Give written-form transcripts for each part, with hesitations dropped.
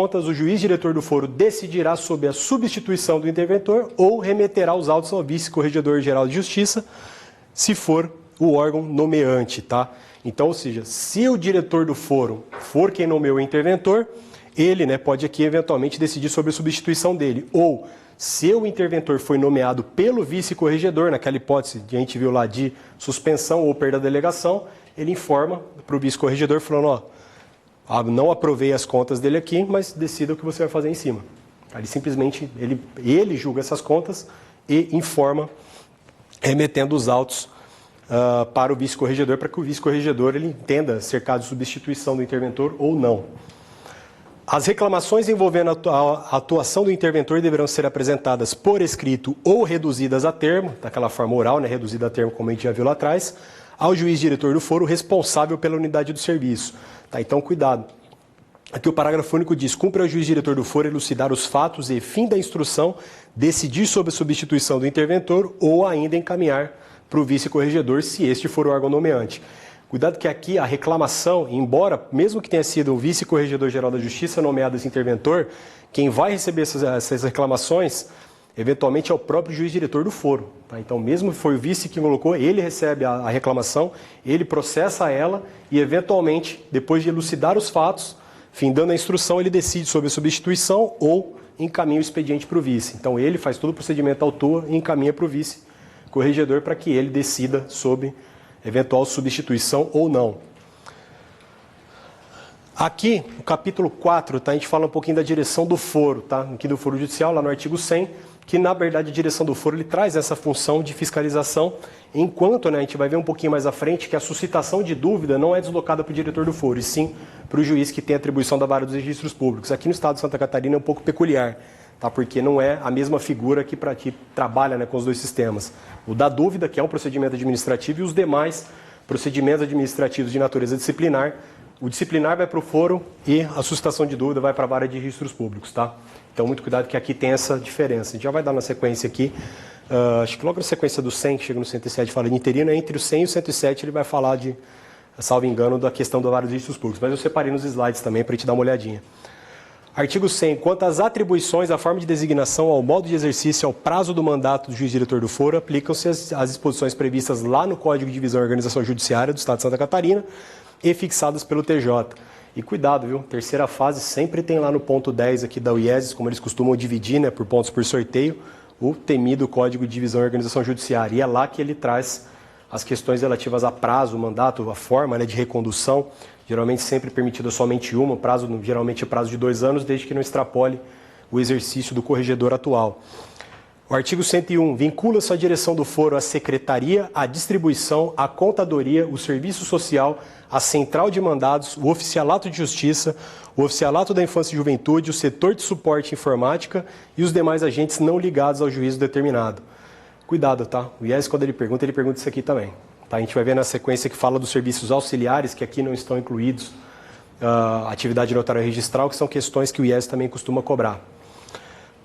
contas, o juiz diretor do foro decidirá sobre a substituição do interventor ou remeterá os autos ao vice-corregedor-geral de justiça, se for o órgão nomeante, tá? Então, ou seja, se o diretor do foro for quem nomeou o interventor, ele, né, pode aqui eventualmente decidir sobre a substituição dele. Ou, se o interventor foi nomeado pelo vice-corregedor, naquela hipótese que a gente viu lá de suspensão ou perda da delegação, ele informa para o vice-corregedor falando, ó, não aprovei as contas dele aqui, mas decida o que você vai fazer em cima. Ele simplesmente, ele julga essas contas e informa, remetendo os autos para o vice-corregedor, para que o vice-corregedor ele entenda se é caso de substituição do interventor ou não. As reclamações envolvendo a atuação do interventor deverão ser apresentadas por escrito ou reduzidas a termo, daquela forma oral, né, reduzida a termo, como a gente já viu lá atrás, ao juiz diretor do foro responsável pela unidade do serviço. Tá, então, cuidado. Aqui o parágrafo único diz, cumpre ao juiz diretor do foro elucidar os fatos e, fim da instrução, decidir sobre a substituição do interventor ou ainda encaminhar para o vice-corregedor, se este for o órgão nomeante. Cuidado que aqui a reclamação, embora, mesmo que tenha sido o vice-corregedor-geral da Justiça nomeado esse interventor, quem vai receber essas reclamações, eventualmente é o próprio juiz diretor do foro. Tá? Então, mesmo que foi o vice que colocou, ele recebe a reclamação, ele processa ela e, eventualmente, depois de elucidar os fatos, findando a instrução, ele decide sobre a substituição ou encaminha o expediente para o vice. Então, ele faz todo o procedimento à toa e encaminha para o vice-corregedor para que ele decida sobre eventual substituição ou não. Aqui, no capítulo 4, tá, a gente fala um pouquinho da direção do foro, tá? Aqui do foro judicial, lá no artigo 100, que na verdade a direção do foro ele traz essa função de fiscalização, enquanto, né, a gente vai ver um pouquinho mais à frente que a suscitação de dúvida não é deslocada para o diretor do foro, e sim para o juiz que tem atribuição da vara dos registros públicos. Aqui no estado de Santa Catarina é um pouco peculiar, tá? Porque não é a mesma figura que trabalha, né, com os dois sistemas. O da dúvida, que é um procedimento administrativo, e os demais procedimentos administrativos de natureza disciplinar. O disciplinar vai para o foro e a suscitação de dúvida vai para a vara de registros públicos, tá? Então, muito cuidado que aqui tem essa diferença. A gente já vai dar na sequência aqui, acho que logo na sequência do 100, que chega no 107, fala de interino, entre o 100 e o 107 ele vai falar de, salvo engano, da questão da vara de registros públicos. Mas eu separei nos slides também para a gente dar uma olhadinha. Artigo 100. Quanto às atribuições, à forma de designação, ao modo de exercício, ao prazo do mandato do juiz-diretor do foro, aplicam-se as disposições previstas lá no Código de Divisão e Organização Judiciária do Estado de Santa Catarina e fixadas pelo TJ. E cuidado, viu? Terceira fase sempre tem lá no ponto 10 aqui da UIESES, como eles costumam dividir, né, por pontos por sorteio, o temido Código de Divisão e Organização Judiciária. E é lá que ele traz as questões relativas a prazo, mandato, a forma, né, de recondução, geralmente sempre permitida somente uma, geralmente prazo de 2 anos, desde que não extrapole o exercício do corregedor atual. O artigo 101, vincula-se a direção do foro à secretaria, à distribuição, à contadoria, o serviço social, a central de mandados, o oficialato de justiça, o oficialato da infância e juventude, o setor de suporte informática e os demais agentes não ligados ao juízo determinado. Cuidado, tá? O IES, quando ele pergunta isso aqui também. Tá? A gente vai ver na sequência que fala dos serviços auxiliares, que aqui não estão incluídos, atividade notarial registral, que são questões que o IES também costuma cobrar.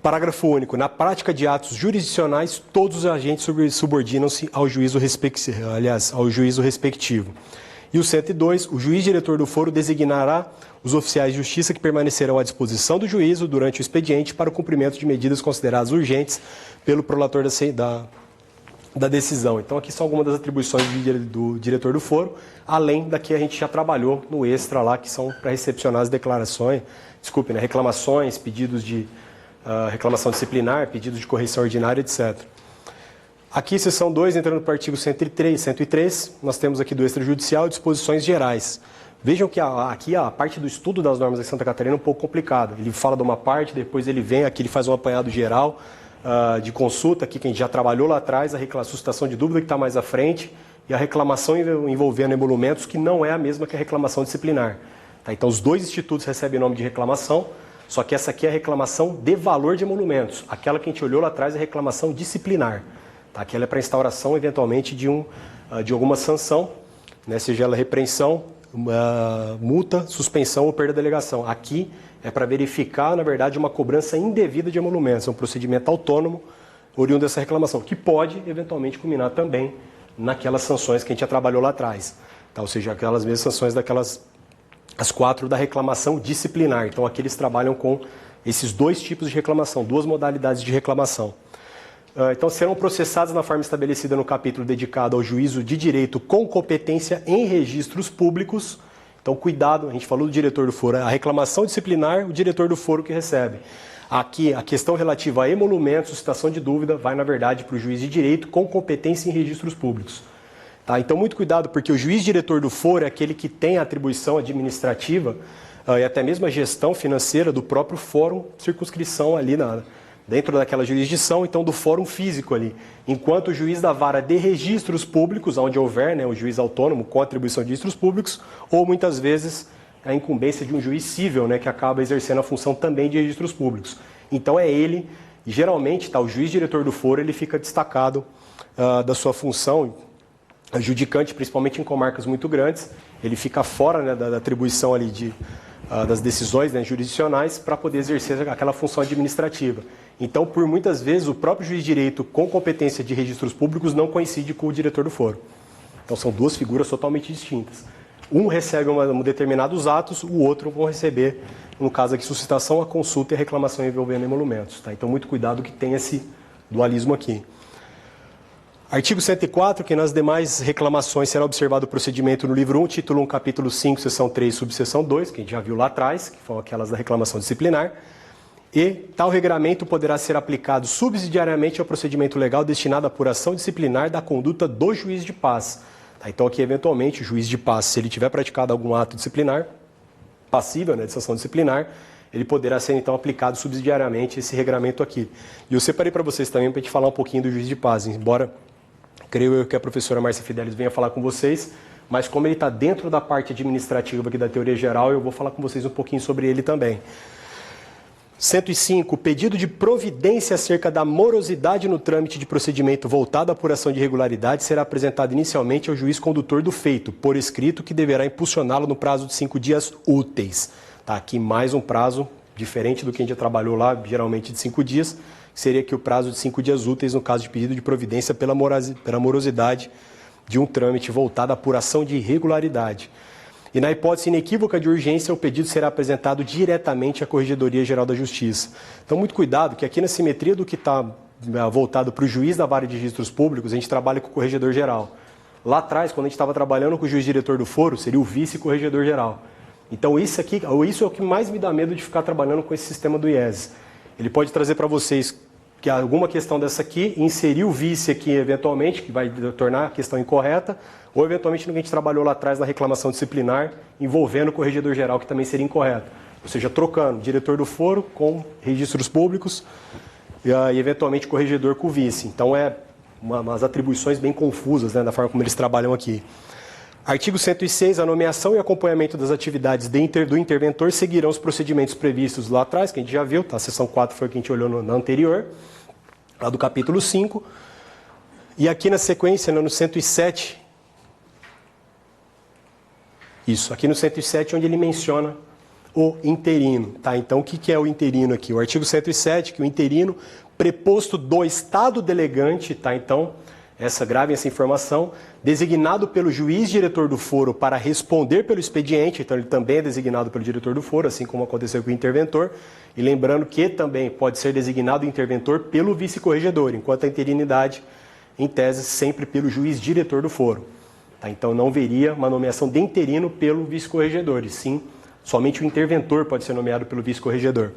Parágrafo único. Na prática de atos jurisdicionais, todos os agentes subordinam-se ao juízo respectivo. E o 102, o juiz diretor do foro designará os oficiais de justiça que permanecerão à disposição do juízo durante o expediente para o cumprimento de medidas consideradas urgentes pelo prolator da decisão. Então, aqui são algumas das atribuições do diretor do foro, além da que a gente já trabalhou no extra lá, que são para recepcionar as declarações, reclamações, pedidos de reclamação disciplinar, pedidos de correção ordinária, etc. Aqui, seção 2, entrando para o artigo 103, nós temos aqui do extrajudicial disposições gerais. Vejam que aqui a parte do estudo das normas de Santa Catarina é um pouco complicado. Ele fala de uma parte, depois ele vem aqui, ele faz um apanhado geral de consulta, aqui que a gente já trabalhou lá atrás, a suscitação de dúvida que está mais à frente, e a reclamação envolvendo emolumentos, que não é a mesma que a reclamação disciplinar. Tá? Então, os dois institutos recebem nome de reclamação, só que essa aqui é a reclamação de valor de emolumentos. Aquela que a gente olhou lá atrás é a reclamação disciplinar. Tá? Aquela é para instauração, eventualmente, de alguma sanção, né? Seja ela repreensão, multa, suspensão ou perda da delegação. Aqui é para verificar, na verdade, uma cobrança indevida de emolumentos. É um procedimento autônomo, oriundo dessa reclamação, que pode, eventualmente, culminar também naquelas sanções que a gente já trabalhou lá atrás. Tá? Ou seja, aquelas mesmas sanções daquelas as 4 da reclamação disciplinar. Então, aqui eles trabalham com esses 2 tipos de reclamação, 2 modalidades de reclamação. Então, serão processados na forma estabelecida no capítulo dedicado ao juízo de direito com competência em registros públicos. Então, cuidado, a gente falou do diretor do foro, a reclamação disciplinar, o diretor do foro que recebe. Aqui, a questão relativa a emolumento, suscitação de dúvida, vai, na verdade, para o juiz de direito com competência em registros públicos. Tá? Então, muito cuidado, porque o juiz diretor do foro é aquele que tem a atribuição administrativa e até mesmo a gestão financeira do próprio fórum circunscrição ali dentro daquela jurisdição, então do fórum físico ali. Enquanto o juiz da vara de registros públicos, onde houver, né, o juiz autônomo com atribuição de registros públicos, ou muitas vezes a incumbência de um juiz cível, né, que acaba exercendo a função também de registros públicos. Então é ele, e geralmente o juiz diretor do foro, ele fica destacado da sua função, adjudicante, principalmente em comarcas muito grandes, ele fica fora, né, da atribuição ali das decisões, né, jurisdicionais para poder exercer aquela função administrativa. Então, por muitas vezes, o próprio juiz de direito com competência de registros públicos não coincide com o diretor do foro. Então, são 2 figuras totalmente distintas. Um recebe determinados atos, o outro vão receber, no caso aqui, suscitação, a consulta e a reclamação envolvendo emolumentos. Tá? Então, muito cuidado que tem esse dualismo aqui. Artigo 104, que nas demais reclamações será observado o procedimento no livro 1, título 1, capítulo 5, seção 3, subseção 2, que a gente já viu lá atrás, que foram aquelas da reclamação disciplinar. E tal regramento poderá ser aplicado subsidiariamente ao procedimento legal destinado à apuração disciplinar da conduta do juiz de paz. Tá? Então, aqui, eventualmente, o juiz de paz, se ele tiver praticado algum ato disciplinar, passível, né, de sanção disciplinar, ele poderá ser, então, aplicado subsidiariamente esse regramento aqui. E eu separei para vocês também para a gente falar um pouquinho do juiz de paz, embora creio eu que a professora Márcia Fidelis venha falar com vocês, mas como ele está dentro da parte administrativa aqui da teoria geral, eu vou falar com vocês um pouquinho sobre ele também. 105. Pedido de providência acerca da morosidade no trâmite de procedimento voltado à apuração de irregularidade será apresentado inicialmente ao juiz condutor do feito, por escrito, que deverá impulsioná-lo no prazo de 5 dias úteis. Tá, aqui mais um prazo diferente do que a gente já trabalhou lá, geralmente de 5 dias, que seria aqui o prazo de 5 dias úteis no caso de pedido de providência pela morosidade de um trâmite voltado à apuração de irregularidade. E na hipótese inequívoca de urgência, o pedido será apresentado diretamente à Corregedoria Geral da Justiça. Então, muito cuidado, que aqui na simetria do que está voltado para o juiz da vara de registros públicos, a gente trabalha com o Corregedor Geral. Lá atrás, quando a gente estava trabalhando com o juiz diretor do foro, seria o vice-corregedor geral. Então, isso é o que mais me dá medo de ficar trabalhando com esse sistema do IES. Ele pode trazer para vocês que alguma questão dessa aqui, inserir o vice aqui eventualmente, que vai tornar a questão incorreta, ou eventualmente no que a gente trabalhou lá atrás na reclamação disciplinar, envolvendo o corregedor geral, que também seria incorreto. Ou seja, trocando diretor do foro com registros públicos e eventualmente corregedor com o vice. Então, umas atribuições bem confusas, né, da forma como eles trabalham aqui. Artigo 106. A nomeação e acompanhamento das atividades do interventor seguirão os procedimentos previstos lá atrás, que a gente já viu, tá? A seção 4 foi o que a gente olhou na anterior, lá do capítulo 5. E aqui na sequência, no 107, aqui no 107, onde ele menciona o interino. Tá? Então, o que é o interino aqui? O artigo 107, que o interino, preposto do Estado delegante, tá? Então, gravem essa informação, designado pelo juiz diretor do foro para responder pelo expediente, então ele também é designado pelo diretor do foro, assim como aconteceu com o interventor, e lembrando que também pode ser designado o interventor pelo vice-corregedor, enquanto a interinidade, em tese, sempre pelo juiz diretor do foro. Tá? Então não veria uma nomeação de interino pelo vice-corregedor, e sim, somente o interventor pode ser nomeado pelo vice-corregedor.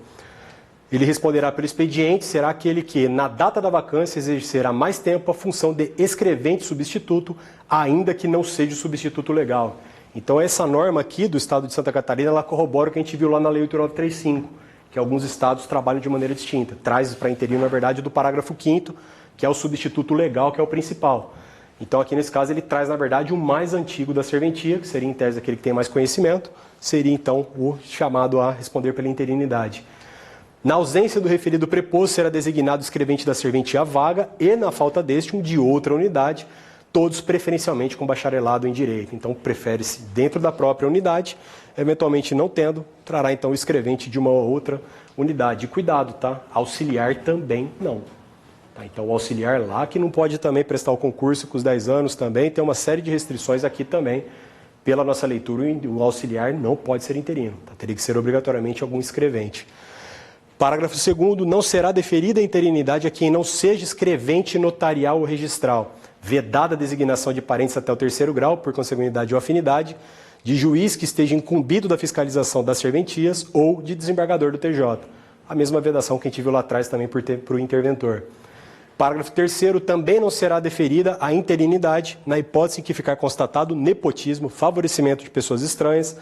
Ele responderá pelo expediente, será aquele que, na data da vacância, exercerá mais tempo a função de escrevente substituto, ainda que não seja o substituto legal. Então, essa norma aqui do Estado de Santa Catarina, ela corrobora o que a gente viu lá na Lei 8935, que alguns estados trabalham de maneira distinta. Traz para interino, na verdade, do parágrafo 5º, que é o substituto legal, que é o principal. Então, aqui nesse caso, ele traz, na verdade, o mais antigo da serventia, que seria, em tese, aquele que tem mais conhecimento, seria, então, o chamado a responder pela interinidade. Na ausência do referido preposto, será designado o escrevente da serventia vaga e, na falta deste, um de outra unidade, todos preferencialmente com bacharelado em direito. Então, prefere-se dentro da própria unidade, eventualmente não tendo, trará então o escrevente de uma outra unidade. E cuidado, tá? Auxiliar também não. Tá? Então, o auxiliar lá que não pode também prestar o concurso com os 10 anos também, tem uma série de restrições aqui também, Pela nossa leitura, o auxiliar não pode ser interino, tá? Teria que ser obrigatoriamente algum escrevente. Parágrafo 2º, não será deferida a interinidade a quem não seja escrevente notarial ou registral, vedada a designação de parentes até o 3º grau, por consanguinidade ou afinidade, de juiz que esteja incumbido da fiscalização das serventias ou de desembargador do TJ. A mesma vedação que a gente viu lá atrás também para o interventor. Parágrafo 3º, também não será deferida a interinidade na hipótese em que ficar constatado nepotismo, favorecimento de pessoas estranhas